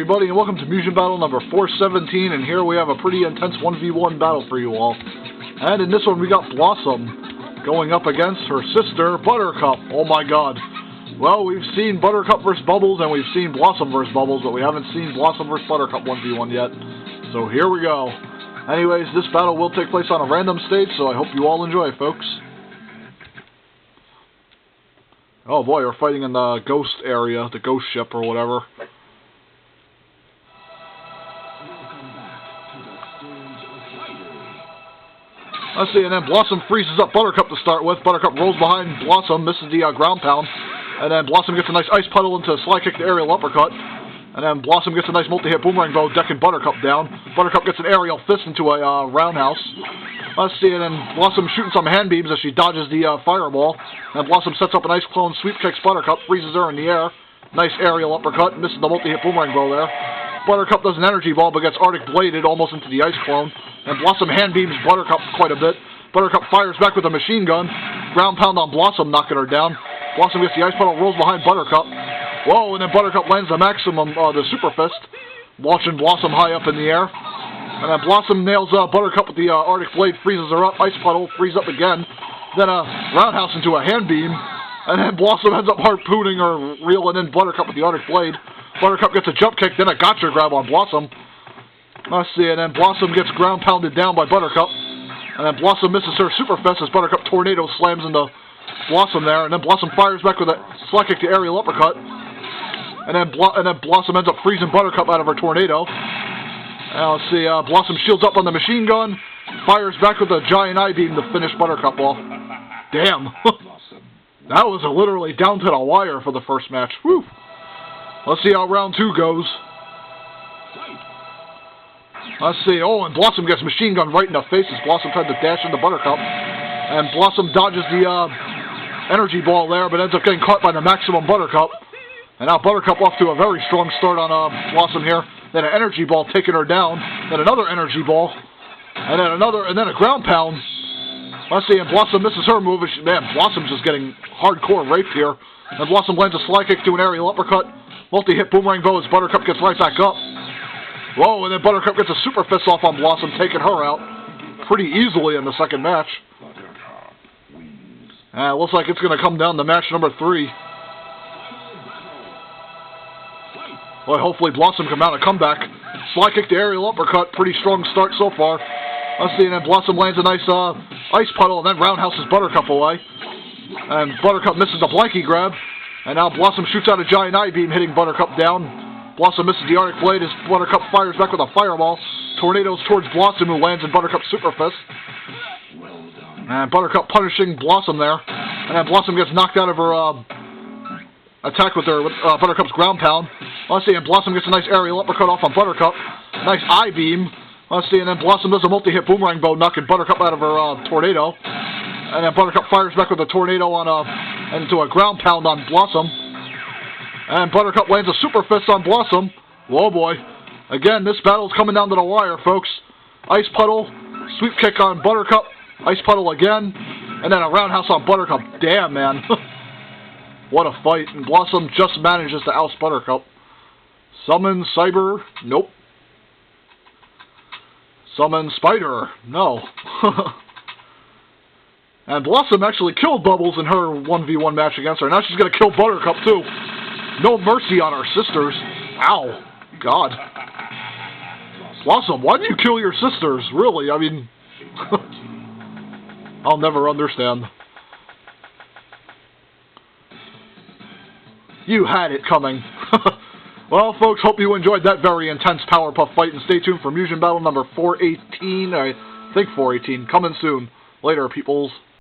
Everybody, and welcome to Mugen Battle number 417, and here we have a pretty intense 1v1 battle for you all. And in this one we got Blossom going up against her sister, Buttercup. Oh my god. Well, we've seen Buttercup vs. Bubbles, and we've seen Blossom vs. Bubbles, but we haven't seen Blossom vs. Buttercup 1v1 yet. So here we go. Anyways, this battle will take place on a random stage, so I hope you all enjoy, folks. Oh boy, we're fighting in the ghost area, the ghost ship or whatever. Let's see, and then Blossom freezes up Buttercup to start with. Buttercup rolls behind Blossom, misses the ground pound. And then Blossom gets a nice ice puddle into a slide kick to aerial uppercut. And then Blossom gets a nice multi-hit boomerang bow, decking Buttercup down. Buttercup gets an aerial fist into a roundhouse. Let's see, and then Blossom shooting some hand beams as she dodges the fireball. And Blossom sets up an ice clone, sweep kicks Buttercup, freezes her in the air. Nice aerial uppercut, misses the multi-hit boomerang bow there. Buttercup does an energy ball, but gets Arctic bladed almost into the ice clone. And Blossom hand beams Buttercup quite a bit. Buttercup fires back with a machine gun. Ground pound on Blossom, knocking her down. Blossom gets the ice puddle, rolls behind Buttercup. Whoa, and then Buttercup lands the maximum, the super fist, launching Blossom high up in the air. And then Blossom nails Buttercup with the Arctic blade, freezes her up, ice puddle, freezes up again. Then a roundhouse into a hand beam. And then Blossom ends up harpooning or reeling in Buttercup with the Arctic blade. Buttercup gets a jump kick, then a gotcha grab on Blossom. Let's see, and then Blossom gets ground pounded down by Buttercup. And then Blossom misses her super fist as Buttercup tornado slams into Blossom there. And then Blossom fires back with a slide kick to aerial uppercut. And then Blossom ends up freezing Buttercup out of her tornado. And let's see, Blossom shields up on the machine gun, fires back with a giant I-beam to finish Buttercup off. Damn. That was literally down to the wire for the first match. Whew. Let's see how round 2 goes. Let's see. Oh, and Blossom gets machine gun right in the face as Blossom tried to dash into Buttercup. And Blossom dodges the energy ball there, but ends up getting caught by the maximum Buttercup. And now Buttercup off to a very strong start on Blossom here. Then an energy ball taking her down. Then another energy ball. And then a ground pound. Let's see, and Blossom misses her move. Man, Blossom's just getting hardcore raped here. And Blossom lands a slide kick to an aerial uppercut. Multi-hit boomerang bow as Buttercup gets right back up. Whoa, and then Buttercup gets a super fist off on Blossom, taking her out pretty easily in the second match. Looks like it's going to come down to match number 3. Boy, hopefully Blossom can mount a comeback. Slide kick to aerial uppercut, pretty strong start so far. Let's see, and then Blossom lands a nice ice puddle, and then roundhouses Buttercup away. And Buttercup misses the blankie grab. And now Blossom shoots out a giant I-beam, hitting Buttercup down. Blossom misses the Arctic blade as Buttercup fires back with a fireball. Tornadoes towards Blossom, who lands in Buttercup's super fist. And Buttercup punishing Blossom there. And then Blossom gets knocked out of her attack with Buttercup's ground pound. Let's see, and Blossom gets a nice aerial uppercut off on Buttercup. Nice I-beam. Let's see, and then Blossom does a multi-hit boomerang bow, knocking Buttercup out of her tornado. And then Buttercup fires back with a tornado on into a ground pound on Blossom. And Buttercup lands a super fist on Blossom. Whoa, boy. Again, this battle's coming down to the wire, folks. Ice puddle, sweep kick on Buttercup, ice puddle again, and then a roundhouse on Buttercup. Damn, man. What a fight. And Blossom just manages to oust Buttercup. Summon Cyber. Nope. Summon Spider. No. And Blossom actually killed Bubbles in her 1v1 match against her. Now she's going to kill Buttercup, too. No mercy on our sisters. Ow. God. Blossom, why do you kill your sisters? Really, I mean... I'll never understand. You had it coming. Well, folks, hope you enjoyed that very intense Powerpuff fight, and stay tuned for Mugen Battle number 418. I think 418. Coming soon. Later, peoples.